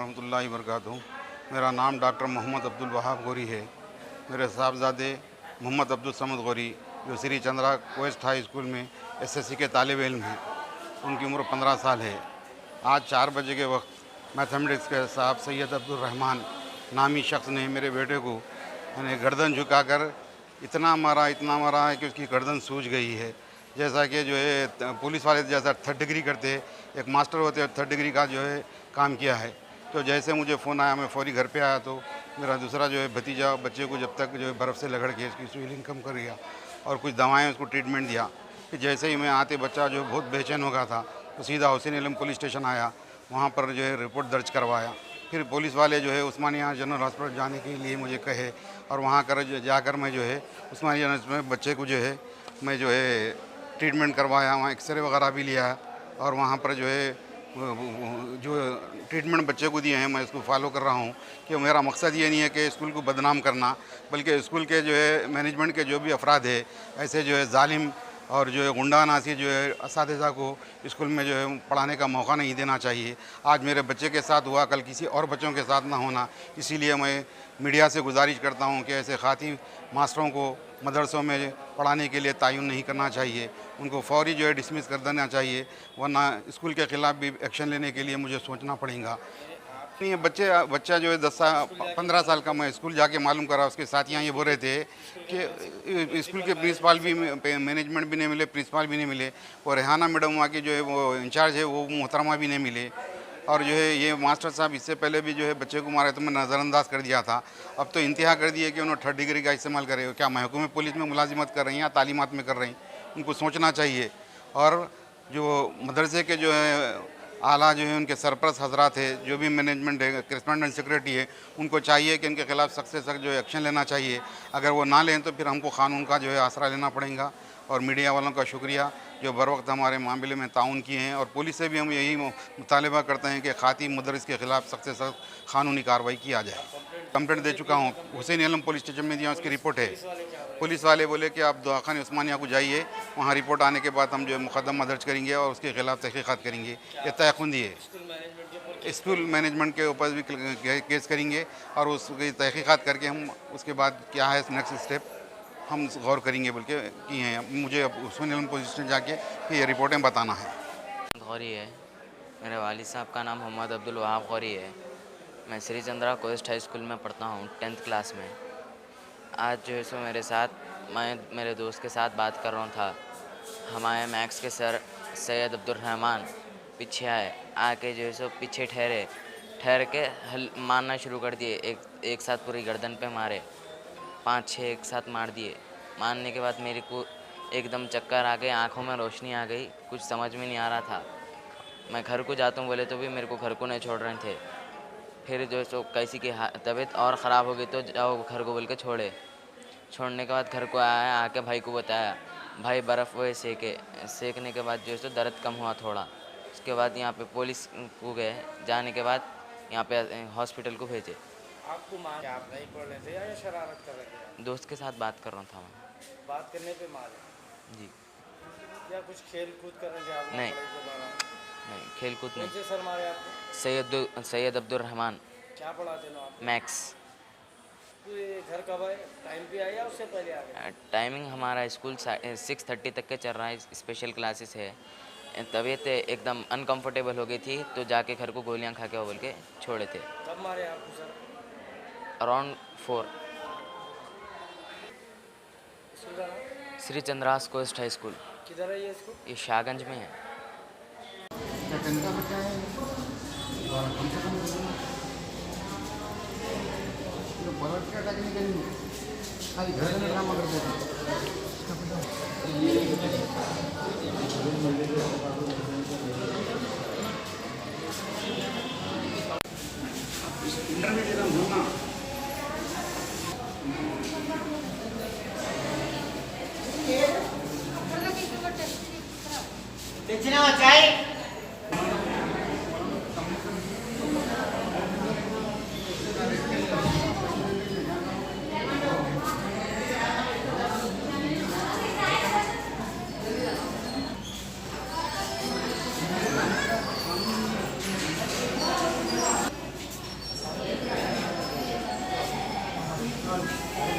वरहमतुल्लाहि वबरकातुहू। मेरा नाम डॉक्टर मोहम्मद अब्दुल वहाब गौरी है। मेरे साहबजादे मोहम्मद अब्दुल समद गौरी जो Shri Chandra quest high school में एसएससी के तालिब इल्म हैं, उनकी उम्र 15 साल है। आज 4 बजे के वक्त मैथमेटिक्स के साहब सैयद अब्दुल रहमान नामी शख्स ने मेरे बेटे को यानी गर्दन झुकाकर इतना मारा है कि उसकी गर्दन सूज गई है। जैसा कि जो है पुलिस वाले जैसा 3rd डिग्री करते हैं, एक मास्टर होते हैं 3rd डिग्री का जो है काम किया है। तो जैसे मुझे फ़ोन आया, मैं फौरी घर पे आया तो मेरा दूसरा जो है भतीजा बच्चे को जब तक जो है बर्फ़ से लगड़ के इसकी स्वेलिंग कम कर दिया और कुछ दवाएं उसको ट्रीटमेंट दिया। कि जैसे ही मैं आते बच्चा जो बहुत बेचैन हो गया था तो सीधा हुसैन इल्म पुलिस स्टेशन आया, वहाँ पर जो है रिपोर्ट दर्ज करवाया। फिर पुलिस वाले जो है उस्मानिया जनरल हॉस्पिटल जाने के लिए मुझे कहे और वहाँ कर जाकर मैं जो है उस्मानिया में बच्चे को जो है मैं जो है ट्रीटमेंट करवाया, वहाँ एक्सरे वगैरह भी लिया और वहाँ पर जो है जो ट्रीटमेंट बच्चे को दिए हैं मैं इसको फॉलो कर रहा हूँ। कि मेरा मकसद ये नहीं है कि स्कूल को बदनाम करना, बल्कि स्कूल के जो है मैनेजमेंट के जो भी अफराद है ऐसे जो है जालिम और जो है गुंडा नासी जो है असातिज़ा को स्कूल में जो है पढ़ाने का मौका नहीं देना चाहिए। आज मेरे बच्चे के साथ हुआ, कल किसी और बच्चों के साथ ना होना। इसीलिए मैं मीडिया से गुजारिश करता हूँ कि ऐसे खाती मास्टरों को मदरसों में पढ़ाने के लिए तयन नहीं करना चाहिए, उनको फौरी जो है डिसमिस कर देना चाहिए, वरना स्कूल के ख़िलाफ़ भी एक्शन लेने के लिए मुझे सोचना पड़ेगा। नहीं, बच्चा जो है 15 साल का मैं स्कूल जाके मालूम करा, उसके साथियाँ ये बोल रहे थे कि स्कूल के प्रिंसिपल भी मैनेजमेंट भी नहीं मिले, प्रिंसिपल भी नहीं मिले और रेहाना मैडम वहाँ की जो है वो इंचार्ज है वो मोहतरमा भी नहीं मिले। और जो है ये मास्टर साहब इससे पहले भी जो है बच्चे को मारे तो मैं नज़रअंदाज कर दिया था, अब तो इंतहा कर दिए कि उन्होंने 3rd डिग्री का इस्तेमाल करे। क्या महकूमे पुलिस में मुलाजिमत कर रही हैं या तालीमात में कर रही हैं, उनको सोचना चाहिए। और जो मदरसे के जो है आला जो है उनके सरपरस्त हजरात है, जो भी मैनेजमेंट है, करेस्पॉन्डेंट सेक्रेटरी है, उनको चाहिए कि उनके खिलाफ़ सख्त से सख्त जो है एक्शन लेना चाहिए। अगर वो ना लें तो फिर हमको क़ानून का जो है आसरा लेना पड़ेगा। और मीडिया वालों का शुक्रिया जो बर वक्त हमारे मामले में ताउन किए हैं। और पुलिस से भी हम यही मुतालबा करते हैं कि खाती मुदरिस के ख़िलाफ़ सख्त से सख्त क़ानूनी कार्रवाई किया जाए। कंप्लेंट दे चुका हूँ, हुसैन इल्म पुलिस स्टेशन में दिया, उसकी रिपोर्ट है। पुलिस वाले बोले कि आप दवाखाने उस्मानिया को जाइए, वहाँ रिपोर्ट आने के बाद हम जो है मुकदमा दर्ज करेंगे और उसके ख़िलाफ़ तहक़ीक़ात करेंगे। ये तयख़ुंदी है, स्कूल मैनेजमेंट के ऊपर भी केस करेंगे और उसकी तहक़ीक़ात करके हम उसके बाद क्या है नेक्स्ट स्टेप हम गौर करेंगे बोल के किए हैं। मुझे हुसैन इल्म पुलिस स्टेशन जाके ये रिपोर्टें बताना है। गौरी है, मेरे वालिद साहब का नाम मोहम्मद अब्दुल वहाब गौरी है। मैं Shri Chandra quest high school में पढ़ता हूँ 10th क्लास में। आज जो है सो मेरे साथ मैं मेरे दोस्त के साथ बात कर रहा था, हमारे मैथ्स के सर सैयद अब्दुल रहमान पीछे आके जो है सो पीछे ठहर के हल मारना शुरू कर दिए। एक साथ पूरी गर्दन पे मारे, 5-6 एक साथ मार दिए। मारने के बाद मेरे को एकदम चक्कर आ गए, आँखों में रोशनी आ गई, कुछ समझ में नहीं आ रहा था। मैं घर को जाता हूँ बोले तो भी मेरे को घर को नहीं छोड़ रहे थे। फिर जो है सो कैसी की तबीयत और ख़राब हो गई तो जाओ घर को बोल के छोड़ने के बाद घर को आया, आके भाई को बताया, भाई बर्फ़ वो सेकने के बाद जो है सो दर्द कम हुआ थोड़ा। उसके बाद यहाँ पे पुलिस को गए, जाने के बाद यहाँ पे हॉस्पिटल को भेजे। आपको मार आप नहीं पढ़ रहे थे या शरारत कर रहे थे? दोस्त के साथ बात कर रहा था मैं। बात करने पे मारे जी, या कुछ खेल कूद कर रहे थे आप? नहीं खेल कूद नहीं। कौन से सर मारे आपको? सैयद अब्दुल रहमान। क्या पढ़ाते थे आप? मैथ्स। तो ये घर कब आए, टाइम पे आया या उससे पहले आ गए? टाइमिंग हमारा स्कूल 6:30 तक के चल रहा है, स्पेशल क्लासेस है। तबीयत एकदम अनकंफर्टेबल हो गई थी तो जाके घर को गोलियां खा के बोल के छोड़े थे। कब मारे आपको सर? अराउंड 4। स्कूल का नाम? Shri Chandras coast high school. किधर है ये स्कूल? ये शाहगंज में है। घर